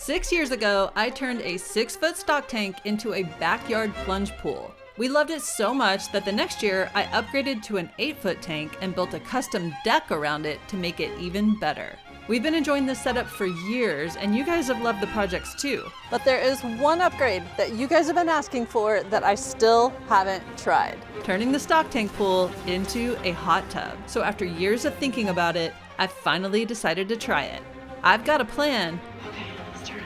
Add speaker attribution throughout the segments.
Speaker 1: 6 years ago, I turned a 6-foot stock tank into a backyard plunge pool. We loved it so much that the next year I upgraded to an 8-foot tank and built a custom deck around it to make it even better. We've been enjoying this setup for years, and you guys have loved the projects too. But there is one upgrade that you guys have been asking for that I still haven't tried. Turning the stock tank pool into a hot tub. So after years of thinking about it, I finally decided to try it. I've got a plan,
Speaker 2: Okay, let's turn it.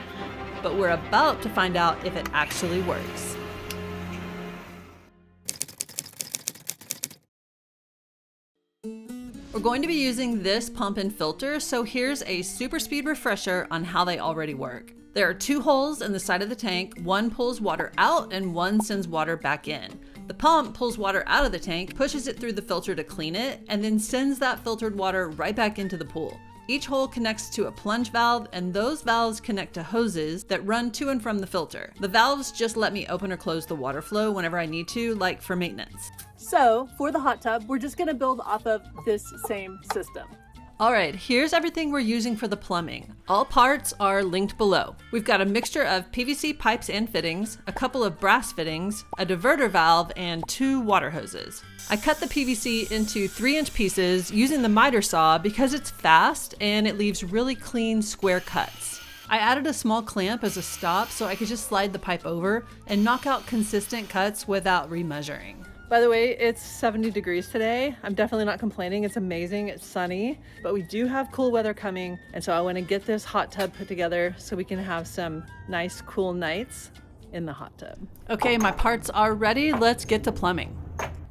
Speaker 1: but we're about to find out if it actually works. We're going to be using this pump and filter, so here's a super speed refresher on how they already work. There are 2 holes in the side of the tank. One pulls water out and one sends water back in. The pump pulls water out of the tank, pushes it through the filter to clean it, and then sends that filtered water right back into the pool. Each hole connects to a plunge valve, and those valves connect to hoses that run to and from the filter. The valves just let me open or close the water flow whenever I need to, like for maintenance.
Speaker 2: So for the hot tub, we're just gonna build off of this same system.
Speaker 1: All right, here's everything we're using for the plumbing. All parts are linked below. We've got a mixture of PVC pipes and fittings, a couple of brass fittings, a diverter valve, and 2 water hoses. I cut the PVC into 3-inch pieces using the miter saw because it's fast and it leaves really clean square cuts. I added a small clamp as a stop so I could just slide the pipe over and knock out consistent cuts without remeasuring. By the way, it's 70 degrees today. I'm definitely not complaining. It's amazing. It's sunny, but we do have cool weather coming. And so I want to get this hot tub put together so we can have some nice, cool nights in the hot tub. Okay, my parts are ready. Let's get to plumbing.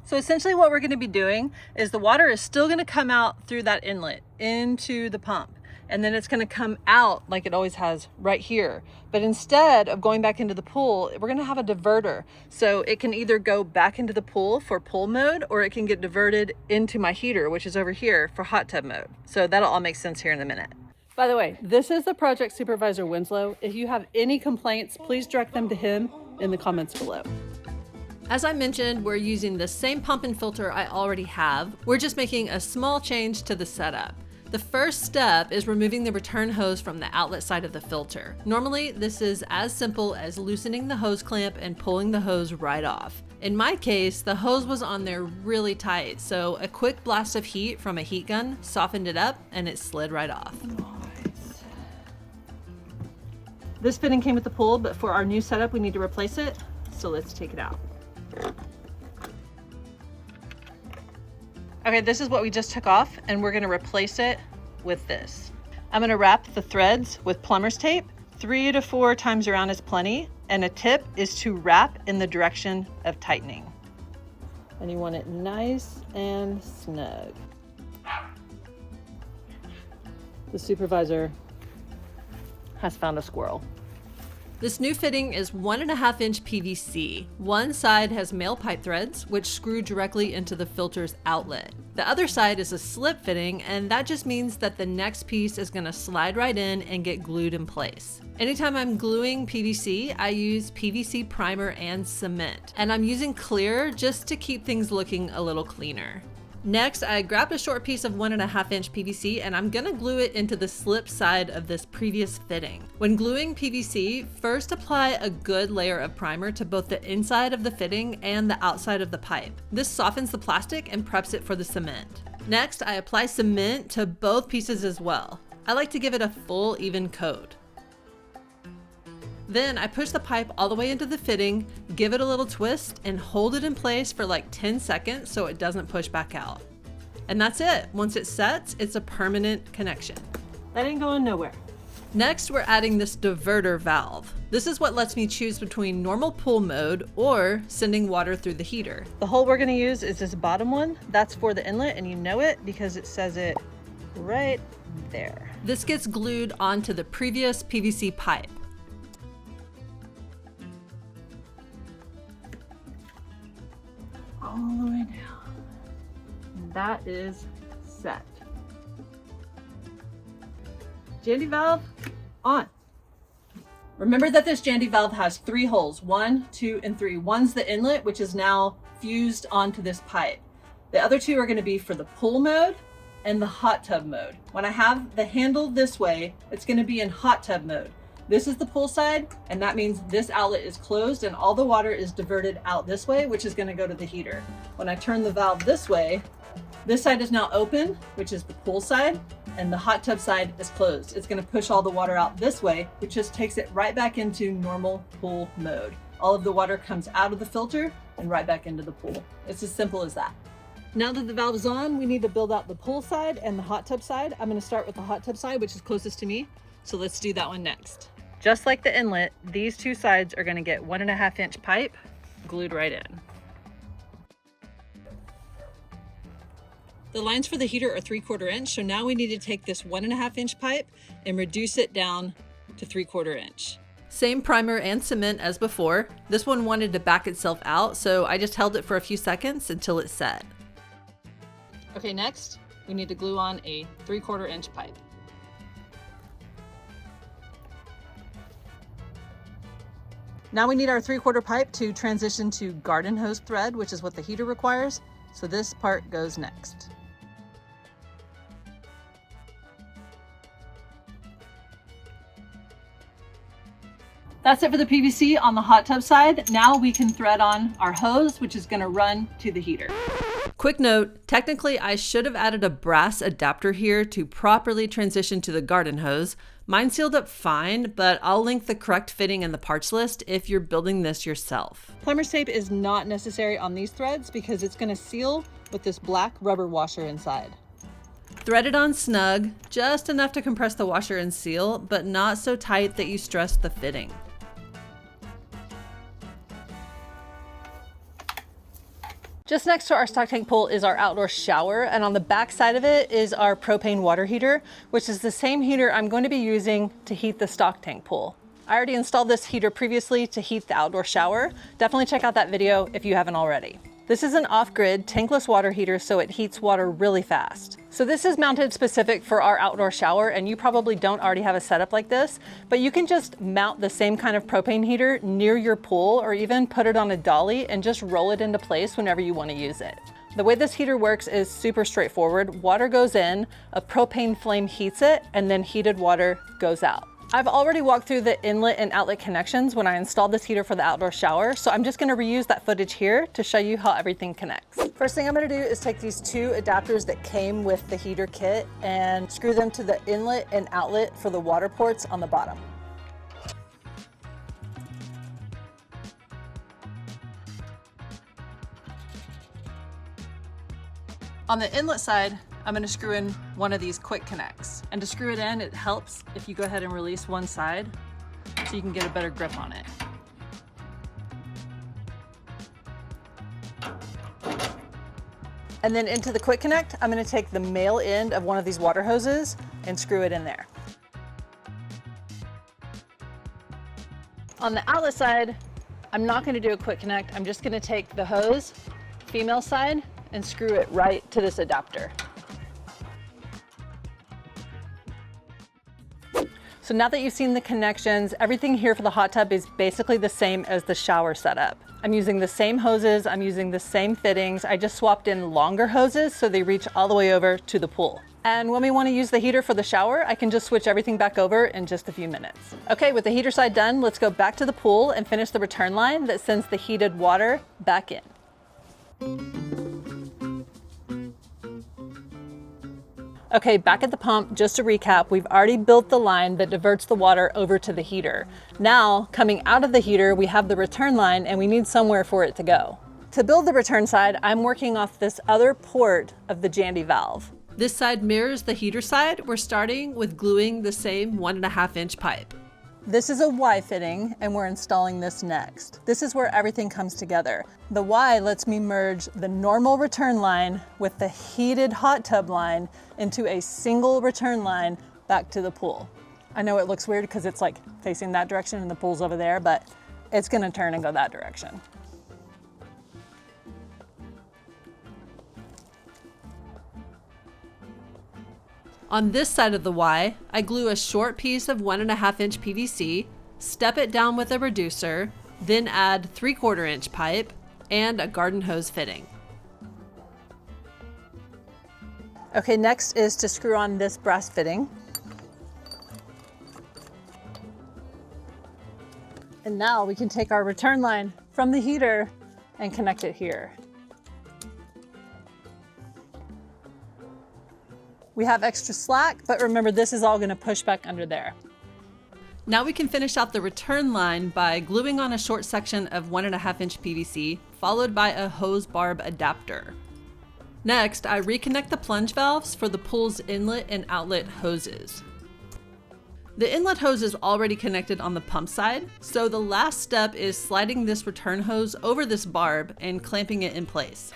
Speaker 1: So essentially what we're going to be doing is the water is still going to come out through that inlet into the pump. And then it's going to come out like it always has right here. But instead of going back into the pool, we're going to have a diverter. So it can either go back into the pool for pool mode, or it can get diverted into my heater, which is over here for hot tub mode. So that'll all make sense here in a minute. By the way, this is the project supervisor, Winslow. If you have any complaints, please direct them to him in the comments below. As I mentioned, we're using the same pump and filter I already have. We're just making a small change to the setup. The first step is removing the return hose from the outlet side of the filter. Normally, this is as simple as loosening the hose clamp and pulling the hose right off. In my case, the hose was on there really tight, so a quick blast of heat from a heat gun softened it up and it slid right off. Nice. This fitting came with the pool, but for our new setup, we need to replace it, so let's take it out. Okay, this is what we just took off, and we're gonna replace it with this. I'm gonna wrap the threads with plumber's tape. 3 to 4 times around is plenty, and a tip is to wrap in the direction of tightening. And you want it nice and snug. The supervisor has found a squirrel. This new fitting is 1.5-inch PVC. One side has male pipe threads, which screw directly into the filter's outlet. The other side is a slip fitting, and that just means that the next piece is gonna slide right in and get glued in place. Anytime I'm gluing PVC, I use PVC primer and cement. And I'm using clear just to keep things looking a little cleaner. Next, I grabbed a short piece of 1.5-inch PVC and I'm gonna glue it into the slip side of this previous fitting. When gluing PVC, first apply a good layer of primer to both the inside of the fitting and the outside of the pipe. This softens the plastic and preps it for the cement. Next, I apply cement to both pieces as well. I like to give it a full, even coat. Then I push the pipe all the way into the fitting, give it a little twist, and hold it in place for like 10 seconds so it doesn't push back out. And that's it. Once it sets, it's a permanent connection. That ain't going nowhere. Next, we're adding this diverter valve. This is what lets me choose between normal pool mode or sending water through the heater. The hole we're gonna use is this bottom one. That's for the inlet, and you know it because it says it right there. This gets glued onto the previous PVC pipe. All the way down. And that is set. Jandy valve on. Remember that this Jandy valve has 3 holes, 1, 2, and 3. One's the inlet, which is now fused onto this pipe. The other 2 are going to be for the pool mode and the hot tub mode. When I have the handle this way, it's going to be in hot tub mode. This is the pool side, and that means this outlet is closed and all the water is diverted out this way, which is going to go to the heater. When I turn the valve this way, this side is now open, which is the pool side, and the hot tub side is closed. It's going to push all the water out this way, which just takes it right back into normal pool mode. All of the water comes out of the filter and right back into the pool. It's as simple as that. Now that the valve is on, we need to build out the pool side and the hot tub side. I'm going to start with the hot tub side, which is closest to me. So let's do that one next. Just like the inlet, these two sides are going to get 1.5 inch pipe glued right in. The lines for the heater are 3/4 inch, so now we need to take this 1.5 inch pipe and reduce it down to 3/4 inch. Same primer and cement as before. This one wanted to back itself out, so I just held it for a few seconds until it set. Okay, next we need to glue on a 3/4 inch pipe. Now we need our 3/4 pipe to transition to garden hose thread, which is what the heater requires. So this part goes next. That's it for the PVC on the hot tub side. Now we can thread on our hose, which is going to run to the heater. Quick note, technically I should have added a brass adapter here to properly transition to the garden hose. Mine sealed up fine, but I'll link the correct fitting in the parts list if you're building this yourself. Plumber's tape is not necessary on these threads because it's going to seal with this black rubber washer inside. Thread it on snug, just enough to compress the washer and seal, but not so tight that you stress the fitting. Just next to our stock tank pool is our outdoor shower, and on the back side of it is our propane water heater, which is the same heater I'm going to be using to heat the stock tank pool. I already installed this heater previously to heat the outdoor shower. Definitely check out that video if you haven't already. This is an off-grid tankless water heater, so it heats water really fast. So this is mounted specific for our outdoor shower, and you probably don't already have a setup like this, but you can just mount the same kind of propane heater near your pool or even put it on a dolly and just roll it into place whenever you want to use it. The way this heater works is super straightforward. Water goes in, a propane flame heats it, and then heated water goes out. I've already walked through the inlet and outlet connections when I installed this heater for the outdoor shower, so I'm just gonna reuse that footage here to show you how everything connects. First thing I'm gonna do is take these two adapters that came with the heater kit and screw them to the inlet and outlet for the water ports on the bottom. On the inlet side, I'm going to screw in one of these quick connects. And to screw it in, it helps if you go ahead and release one side so you can get a better grip on it. And then into the quick connect, I'm going to take the male end of one of these water hoses and screw it in there. On the outlet side, I'm not going to do a quick connect. I'm just going to take the hose, female side, and screw it right to this adapter. So now that you've seen the connections, everything here for the hot tub is basically the same as the shower setup. I'm using the same hoses, I'm using the same fittings. I just swapped in longer hoses so they reach all the way over to the pool. And when we want to use the heater for the shower, I can just switch everything back over in just a few minutes. Okay, with the heater side done, let's go back to the pool and finish the return line that sends the heated water back in. Okay, back at the pump, just to recap, we've already built the line that diverts the water over to the heater. Now, coming out of the heater, we have the return line and we need somewhere for it to go. To build the return side, I'm working off this other port of the Jandy valve. This side mirrors the heater side. We're starting with gluing the same 1.5 inch pipe. This is a Y fitting and we're installing this next. This is where everything comes together. The Y lets me merge the normal return line with the heated hot tub line into a single return line back to the pool. I know it looks weird because it's like facing that direction and the pool's over there, but it's gonna turn and go that direction. On this side of the Y, I glue a short piece of 1.5 inch PVC, step it down with a reducer, then add 3/4 inch pipe and a garden hose fitting. Okay, next is to screw on this brass fitting.
Speaker 2: And now we can take our return line from the heater and connect it here. We have extra slack, but remember this is all gonna push back under there.
Speaker 1: Now we can finish out the return line by gluing on a short section of 1.5-inch PVC, followed by a hose barb adapter. Next, I reconnect the plunge valves for the pool's inlet and outlet hoses. The inlet hose is already connected on the pump side, so the last step is sliding this return hose over this barb and clamping it in place.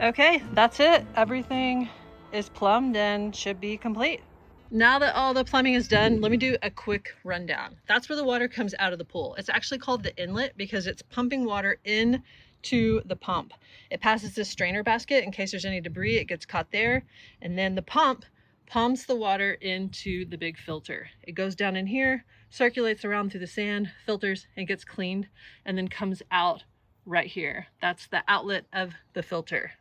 Speaker 1: Okay, that's it. Everything is plumbed and should be complete. Now that all the plumbing is done, let me do a quick rundown. That's where the water comes out of the pool. It's actually called the inlet because it's pumping water in to the pump. It passes this strainer basket in case there's any debris, it gets caught there. And then the pump pumps the water into the big filter. It goes down in here, circulates around through the sand, filters, and gets cleaned, and then comes out right here. That's the outlet of the filter.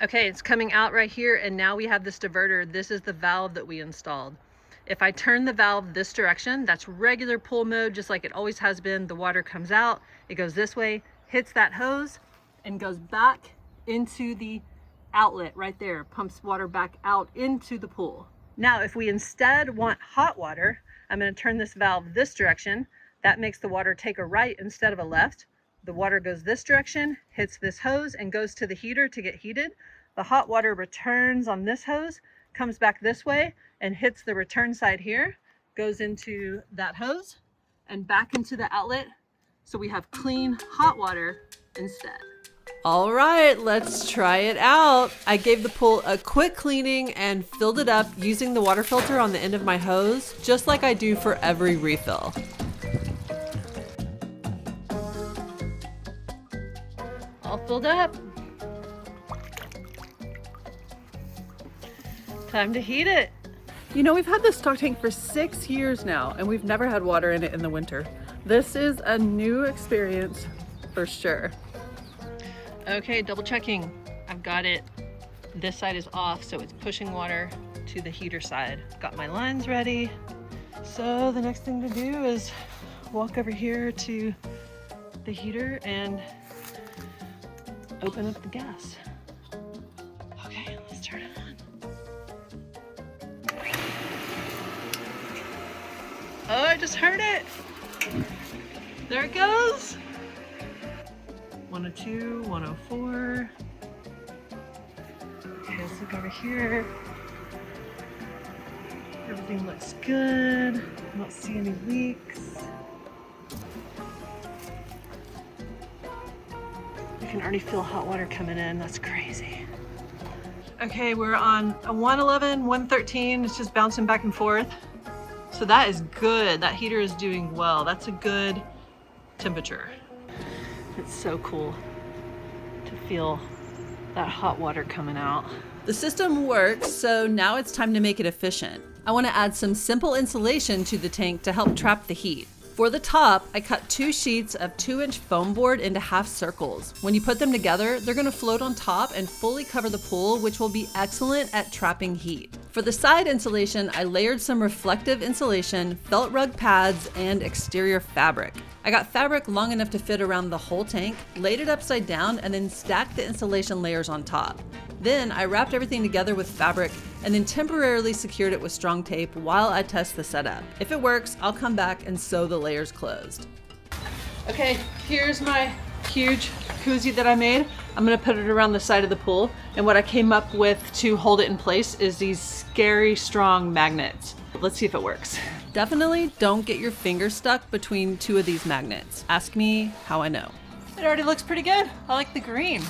Speaker 1: Okay, it's coming out right here, and now we have this diverter. This is the valve that we installed. If I turn the valve this direction, that's regular pool mode, just like it always has been. The water comes out, it goes this way, hits that hose, and goes back into the outlet right there, pumps water back out into the pool. Now, if we instead want hot water, I'm gonna turn this valve this direction. That makes the water take a right instead of a left. The water goes this direction, hits this hose, and goes to the heater to get heated. The hot water returns on this hose, comes back this way, and hits the return side here, goes into that hose, and back into the outlet. So we have clean hot water instead. All right, let's try it out. I gave the pool a quick cleaning and filled it up using the water filter on the end of my hose, just like I do for every refill. All filled up. Time to heat it.
Speaker 2: You know, we've had this stock tank for 6 years now, and we've never had water in it in the winter. This is a new experience for sure.
Speaker 1: Okay, double checking. I've got it. This side is off, so it's pushing water to the heater side. Got my lines ready. So the next thing to do is walk over here to the heater and open up the gas. Okay, let's turn it on. Oh, I just heard it. There it goes. 102, 104. Okay, let's look over here. Everything looks good. I don't see any leaks. I can already feel hot water coming in. That's crazy. Okay, we're on a 111, 113. It's just bouncing back and forth. So that is good. That heater is doing well. That's a good temperature. It's so cool to feel that hot water coming out. The system works, so now it's time to make it efficient. I want to add some simple insulation to the tank to help trap the heat. For the top, I cut 2 sheets of 2-inch foam board into half circles. When you put them together, they're going to float on top and fully cover the pool, which will be excellent at trapping heat. For the side insulation, I layered some reflective insulation, felt rug pads, and exterior fabric. I got fabric long enough to fit around the whole tank, laid it upside down, and then stacked the insulation layers on top. Then I wrapped everything together with fabric and then temporarily secured it with strong tape while I test the setup. If it works, I'll come back and sew the layers closed. Okay, here's my huge koozie that I made. I'm gonna put it around the side of the pool, and what I came up with to hold it in place is these scary strong magnets. Let's see if it works. Definitely don't get your finger stuck between 2 of these magnets. Ask me how I know. It already looks pretty good. I like the green.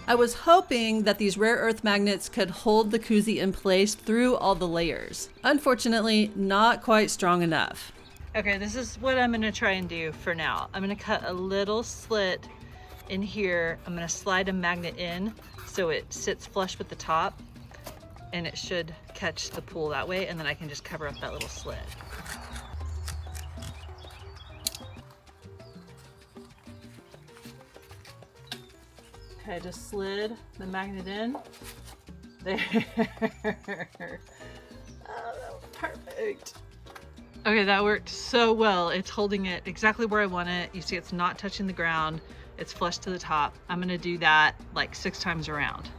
Speaker 1: I was hoping that these rare earth magnets could hold the koozie in place through all the layers. Unfortunately, not quite strong enough. Okay, this is what I'm gonna try and do for now. I'm gonna cut a little slit in here. I'm gonna slide a magnet in so it sits flush with the top, and it should catch the pool that way, and then I can just cover up that little slit. Okay, I just slid the magnet in. There. Oh, that was perfect. Okay, that worked so well. It's holding it exactly where I want it. You see it's not touching the ground. It's flush to the top. I'm gonna do that like 6 times around.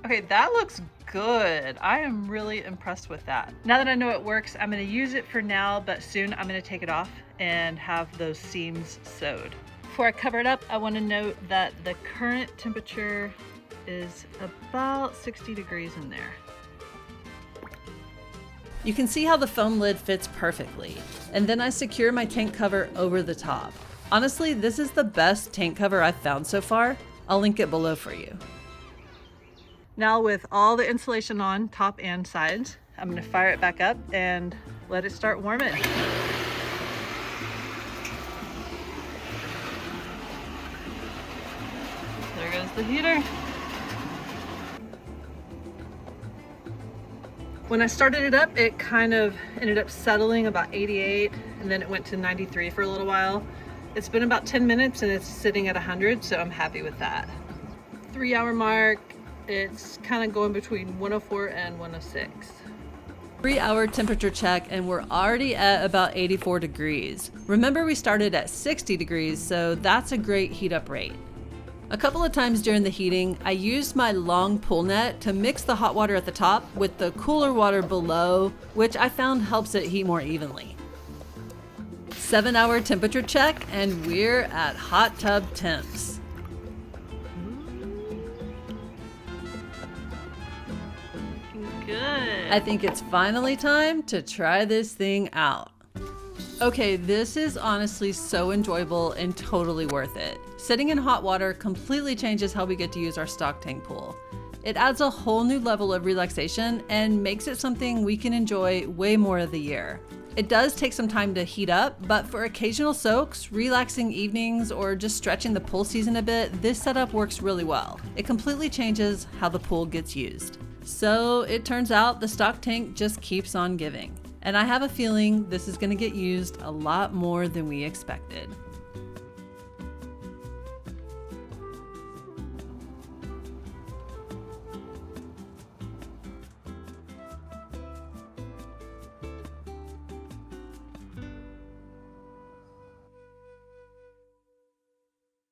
Speaker 1: Okay, that looks good. I am really impressed with that. Now that I know it works, I'm gonna use it for now, but soon I'm gonna take it off and have those seams sewed. Before I cover it up, I wanna note that the current temperature is about 60 degrees in there. You can see how the foam lid fits perfectly. And then I secure my tank cover over the top. Honestly, this is the best tank cover I've found so far. I'll link it below for you. Now with all the insulation on top and sides, I'm gonna fire it back up and let it start warming. There goes the heater. When I started it up, it kind of ended up settling about 88, and then it went to 93 for a little while. It's been about 10 minutes and it's sitting at 100, so I'm happy with that. 3-hour mark, it's kind of going between 104 and 106. 3-hour temperature check, and we're already at about 84 degrees. Remember, we started at 60 degrees, so that's a great heat up rate. A couple of times during the heating, I used my long pull net to mix the hot water at the top with the cooler water below, which I found helps it heat more evenly. 7-hour temperature check, and we're at hot tub temps. Good. I think it's finally time to try this thing out. Okay, this is honestly so enjoyable and totally worth it. Sitting in hot water completely changes how we get to use our stock tank pool. It adds a whole new level of relaxation and makes it something we can enjoy way more of the year. It does take some time to heat up, but for occasional soaks, relaxing evenings, or just stretching the pool season a bit, this setup works really well. It completely changes how the pool gets used. So it turns out the stock tank just keeps on giving. And I have a feeling this is going to get used a lot more than we expected.